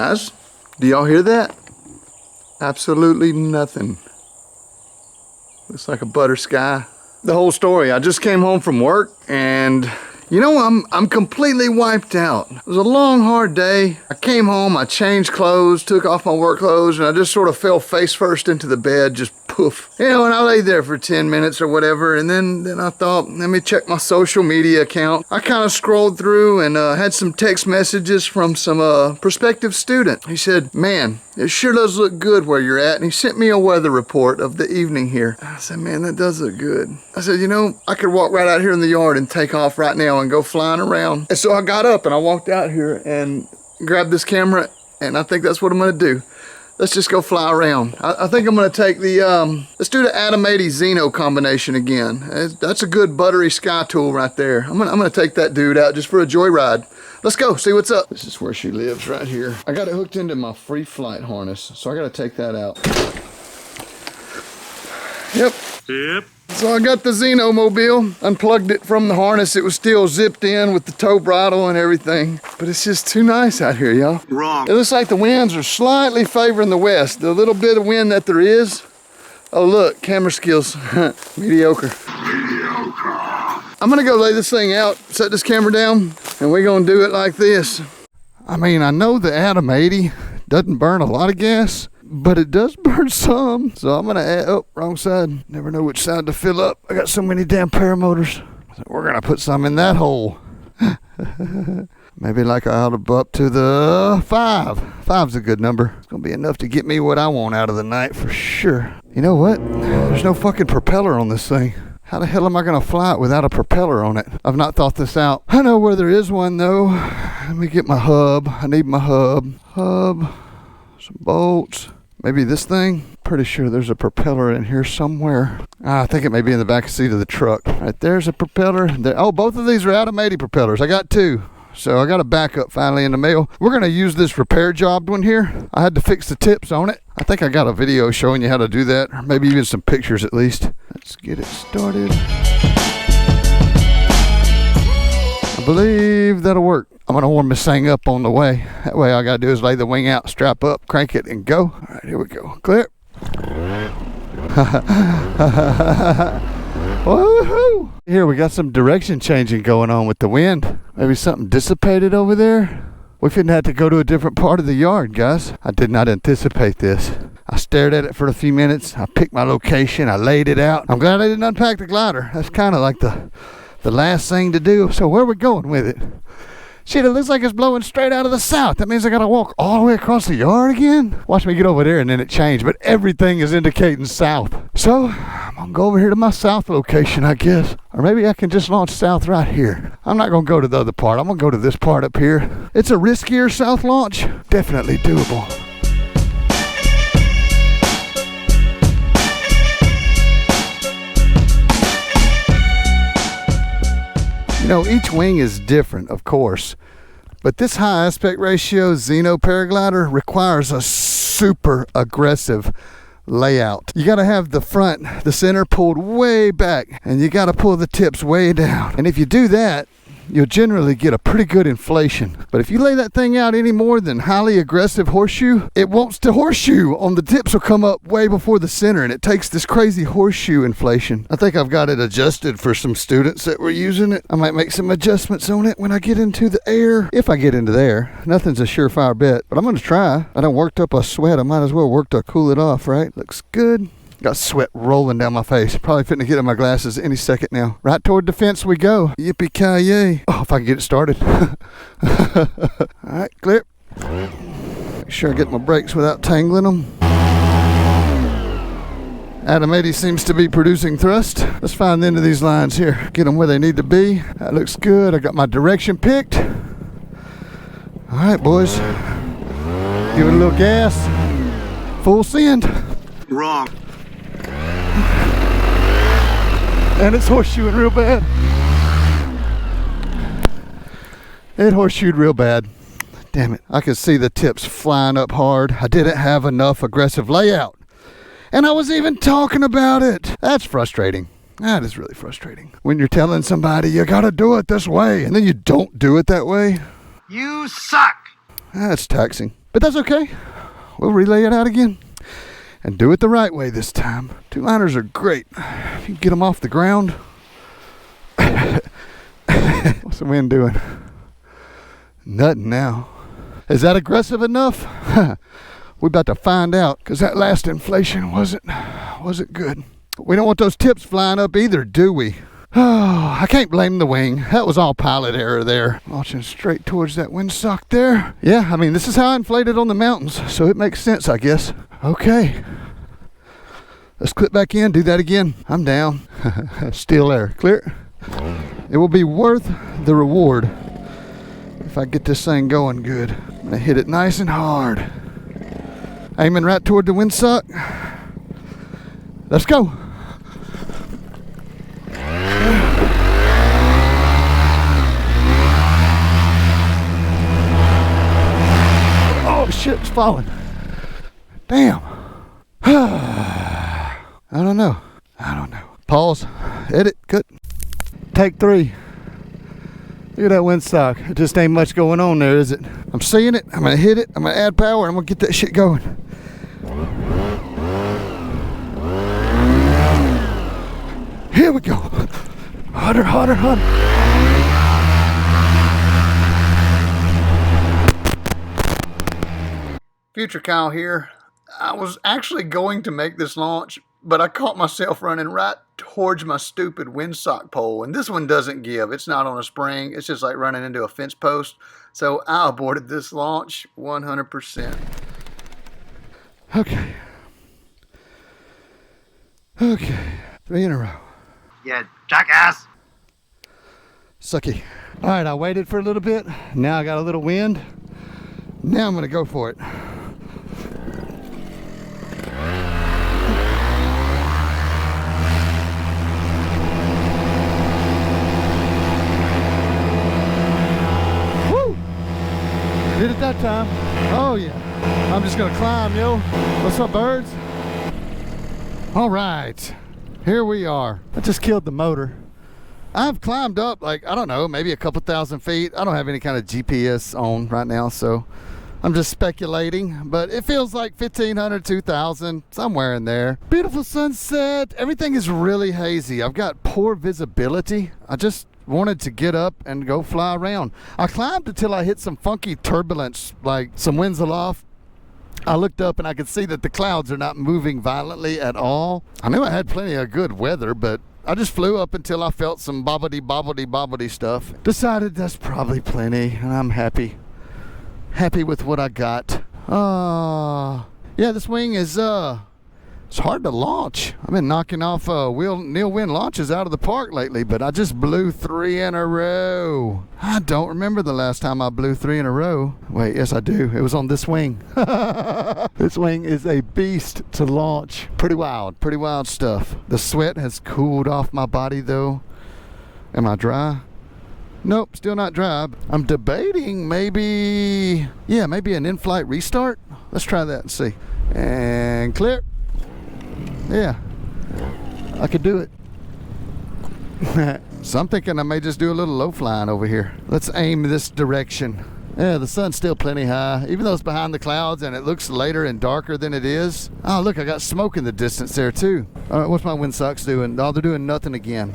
Guys, do y'all hear that? Absolutely nothing. Looks like a butter sky. The whole story, I just came home from work and you know, I'm completely wiped out. It was a long, hard day. I came home, I changed clothes, took off my work clothes, and I just sort of fell face first into the bed, just poof. You know, and I lay there for 10 minutes or whatever, and then I thought, let me check my social media account. I kind of scrolled through and had some text messages from some prospective student. He said, man, it sure does look good where you're at, and he sent me a weather report of the evening here. I said, man, that does look good. I said, you know, I could walk right out here in the yard and take off right now and go flying around. And so I got up and I walked out here and grabbed this camera, and I think that's what I'm gonna do. Let's just go fly around. I think I'm gonna take the, let's do the Atom 80 Xeno combination again. That's a good buttery sky tool right there. I'm gonna take that dude out just for a joyride. Let's go, see what's up. This is where she lives, right here. I got it hooked into my free flight harness, so I gotta take that out. Yep. So I got the Xeno mobile, unplugged it from the harness. It was still zipped in with the tow bridle and everything. But it's just too nice out here, y'all. Wrong. It looks like the winds are slightly favoring the west. The little bit of wind that there is. Oh look, camera skills, mediocre. I'm gonna go lay this thing out, set this camera down, and we're gonna do it like this. I mean, I know the Atom 80 doesn't burn a lot of gas, but it does burn some. So I'm gonna add, oh, wrong side. Never know which side to fill up. I got so many damn paramotors. So we're gonna put some in that hole. Maybe like I ought to up to the 5. 5's a good number. It's gonna be enough to get me what I want out of the night for sure. You know what? There's no fucking propeller on this thing. How the hell am I gonna fly it without a propeller on it? I've not thought this out. I know where there is one though. Let me get my hub. I need my hub. Some bolts. Maybe this thing? Pretty sure there's a propeller in here somewhere. I think it may be in the back seat of the truck. Right there's a propeller. Oh, both of these are Atom 80 propellers. I got 2. So I got a backup finally in the mail. We're gonna use this repair job one here. I had to fix the tips on it. I think I got a video showing you how to do that, or maybe even some pictures at least. Let's get it started. I believe that'll work. I'm gonna warm this thing up on the way. That way all I gotta do is lay the wing out, strap up, crank it, and go. All right, here we go. Clear. Woohoo! Here we got some direction changing going on with the wind. Maybe something dissipated over there. We finna have to go to a different part of the yard, guys. I did not anticipate this. I stared at it for a few minutes. I picked my location. I laid it out. I'm glad I didn't unpack the glider. That's kind of like the last thing to do. So where are we going with it? Shit, it looks like it's blowing straight out of the south. That means I gotta walk all the way across the yard again? Watch me get over there and then it changed, but everything is indicating south. So, I'm gonna go over here to my south location, I guess. Or maybe I can just launch south right here. I'm not gonna go to the other part. I'm gonna go to this part up here. It's a riskier south launch. Definitely doable. You know, each wing is different, of course, but this high aspect ratio Xeno paraglider requires a super aggressive layout. You gotta have the front, the center pulled way back, and you gotta pull the tips way down. And if you do that, you'll generally get a pretty good inflation. But if you lay that thing out any more than highly aggressive horseshoe, it wants to horseshoe on the tips will come up way before the center, and it takes this crazy horseshoe inflation. I think I've got it adjusted for some students that were using it. I might make some adjustments on it when I get into the air. If I get into the air. Nothing's a surefire bet, but I'm gonna try. I done worked up a sweat. I might as well work to cool it off, right? Looks good. Got sweat rolling down my face. Probably fitting to get in my glasses any second now. Right toward the fence we go. Yippee-ki-yay. Oh, if I can get it started. All right, clear. Make sure I get my brakes without tangling them. Atom 80 seems to be producing thrust. Let's find the end of these lines here. Get them where they need to be. That looks good. I got my direction picked. All right, boys. Give it a little gas. Full send. Wrong. And it's horseshoeing real bad. It horseshoed real bad. Damn it. I could see the tips flying up hard. I didn't have enough aggressive layout. And I was even talking about it. That's frustrating. That is really frustrating. When you're telling somebody you gotta do it this way, and then you don't do it that way. You suck. That's taxing. But that's okay. We'll relay it out again and do it the right way this time. Two-liners are great. If you can get them off the ground. What's the wind doing? Nothing now. Is that aggressive enough? We're about to find out, because that last inflation wasn't good. We don't want those tips flying up either, do we? Oh, I can't blame the wing. That was all pilot error there. Launching straight towards that windsock there. Yeah, I mean, this is how I inflated on the mountains, so it makes sense, I guess. Okay. Let's clip back in, do that again. I'm down. Still air. Clear? It will be worth the reward if I get this thing going good. I'm going to hit it nice and hard. Aiming right toward the windsock. Let's go. Oh shit, it's falling. Damn. I don't know. Pause. Edit. Cut. Take 3. Look at that windsock. It just ain't much going on there, is it? I'm seeing it. I'm gonna hit it. I'm gonna add power. I'm gonna get that shit going. Here we go. Harder. Future Kyle here. I was actually going to make this launch, but I caught myself running right towards my stupid windsock pole. And this one doesn't give. It's not on a spring. It's just like running into a fence post. So I aborted this launch 100%. Okay. 3 in a row. Yeah, jackass. Sucky. All right, I waited for a little bit. Now I got a little wind. Now I'm going to go for it. Woo! Did it that time. Oh yeah. I'm just going to climb, yo. What's up, birds? All right. Here we are. I just killed the motor. I've climbed up like, I don't know, maybe a couple thousand feet. I don't have any kind of GPS on right now, so I'm just speculating, but it feels like 1,500, 2,000, somewhere in there. Beautiful sunset. Everything is really hazy. I've got poor visibility. I just wanted to get up and go fly around. I climbed until I hit some funky turbulence, like some winds aloft. I looked up and I could see that the clouds are not moving violently at all. I knew I had plenty of good weather, but I just flew up until I felt some bobbity stuff. Decided that's probably plenty, and I'm happy with what I got. Yeah, this wing is it's hard to launch. I've been knocking off nil wind launches out of the park lately, but I just blew 3 in a row. I don't remember the last time I blew 3 in a row. Wait, yes I do. It was on this wing. This wing is a beast to launch. Pretty wild stuff. The sweat has cooled off my body though. Am I dry? Nope, still not dry. I'm debating maybe an in-flight restart. Let's try that and see. And clear. Yeah, I could do it. So I'm thinking I may just do a little low flying over here. Let's aim this direction. Yeah, the sun's still plenty high, even though it's behind the clouds and it looks later and darker than it is. Oh, look, I got smoke in the distance there too. All right, what's my windsocks doing? Oh, they're doing nothing again.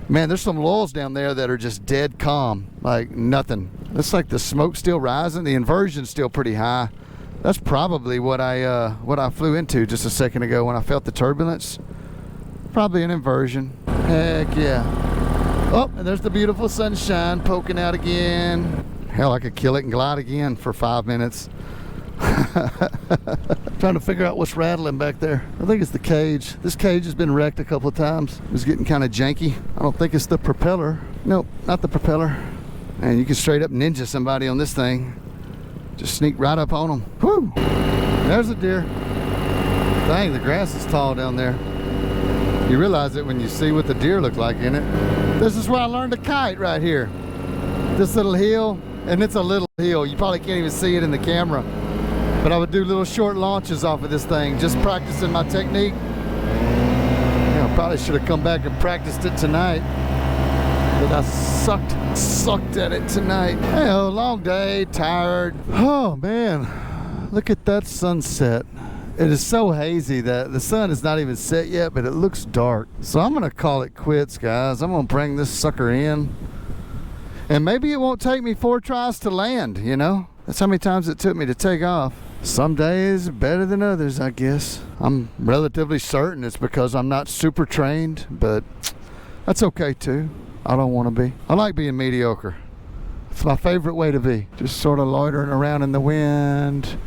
Man, there's some lulls down there that are just dead calm, like nothing. Looks like the smoke's still rising. The inversion's still pretty high. That's probably what I flew into just a second ago when I felt the turbulence. Probably an inversion. Heck yeah. Oh, and there's the beautiful sunshine poking out again. Hell, I could kill it and glide again for 5 minutes. Trying to figure out what's rattling back there. I think it's the cage. This cage has been wrecked a couple of times. It was getting kind of janky. I don't think it's the propeller. Nope, not the propeller. And you can straight up ninja somebody on this thing. Just sneak right up on them. Whew! There's a deer. Dang, the grass is tall down there. You realize it when you see what the deer look like in it. This is where I learned to kite right here. This little hill, and it's a little hill. You probably can't even see it in the camera. But I would do little short launches off of this thing, just practicing my technique. I probably should have come back and practiced it tonight. But I sucked at it tonight. Hey, long day, tired. Oh man, look at that sunset. It is so hazy that the sun is not even set yet, but it looks dark. So I'm gonna call it quits, guys. I'm gonna bring this sucker in. And maybe it won't take me 4 tries to land, you know? That's how many times it took me to take off. Some days better than others, I guess. I'm relatively certain it's because I'm not super trained, but that's okay too. I don't want to be. I like being mediocre. It's my favorite way to be. Just sort of loitering around in the wind.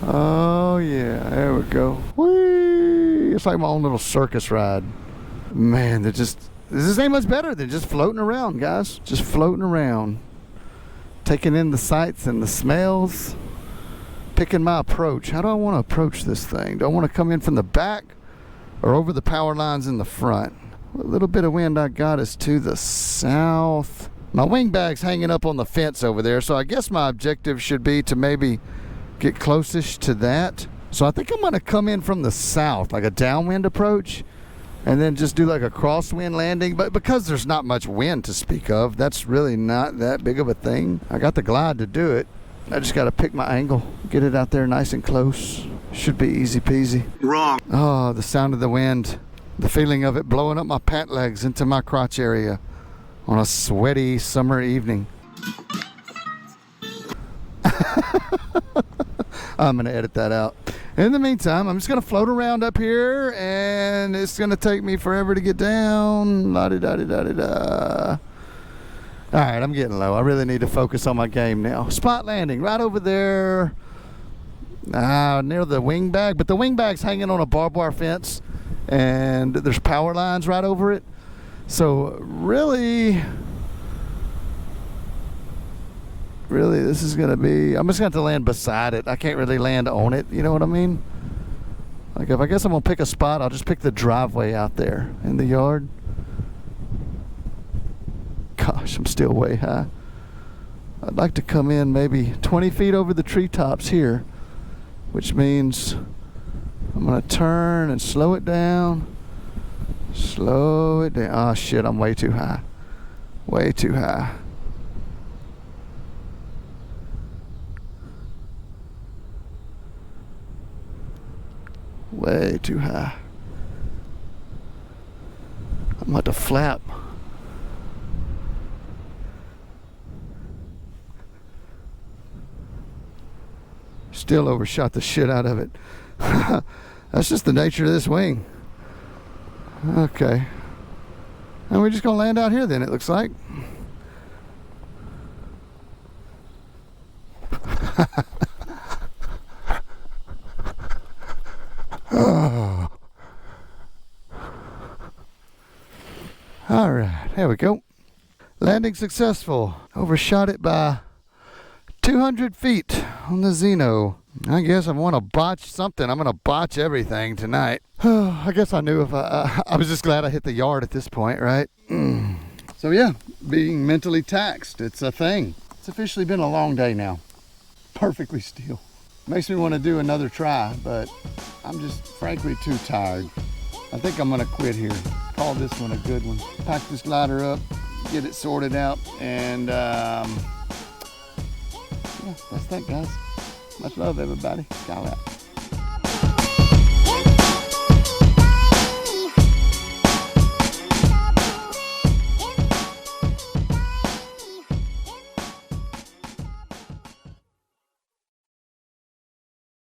Oh yeah, there we go. Whee! It's like my own little circus ride. Man, this ain't much better than just floating around, guys. Just floating around. Taking in the sights and the smells. Picking my approach. How do I want to approach this thing? Do I want to come in from the back or over the power lines in the front? What little bit of wind I got is to the south. My wing bag's hanging up on the fence over there, so I guess my objective should be to maybe get closest to that. So I think I'm going to come in from the south, like a downwind approach, and then just do like a crosswind landing. But because there's not much wind to speak of, that's really not that big of a thing. I got the glide to do it. I just got to pick my angle, get it out there nice and close. Should be easy peasy. Wrong. Oh, the sound of the wind, the feeling of it blowing up my pant legs into my crotch area on a sweaty summer evening. I'm going to edit that out. In the meantime, I'm just going to float around up here, and it's going to take me forever to get down. La-di-da-di-da-di-da. All right, I'm getting low. I really need to focus on my game now. Spot landing right over there near the wing bag. But the wing bag's hanging on a barbed wire fence, and there's power lines right over it. So really, this is going to be... I'm just going to have to land beside it. I can't really land on it. You know what I mean? Like, if I guess I'm going to pick a spot, I'll just pick the driveway out there in the yard. Gosh, I'm still way high. I'd like to come in maybe 20 feet over the treetops here, which means I'm going to turn and slow it down. Slow it down. Oh shit, I'm way too high. Way too high. Way too high. I'm about to flap. Still overshot the shit out of it. That's just the nature of this wing. Okay. And we're just gonna land out here then, it looks like. Oh. All right, there we go. Landing successful. Overshot it by 200 feet on the Xeno. I guess I want to botch something. I'm going to botch everything tonight. I guess I knew if I was just glad I hit the yard at this point, right? So yeah, being mentally taxed, it's a thing. It's officially been a long day now. Perfectly still. Makes me want to do another try, but I'm just frankly too tired. I think I'm going to quit here. Call this one a good one. Pack this glider up, get it sorted out, and yeah, that's that, guys. Much love, everybody. Kyle out.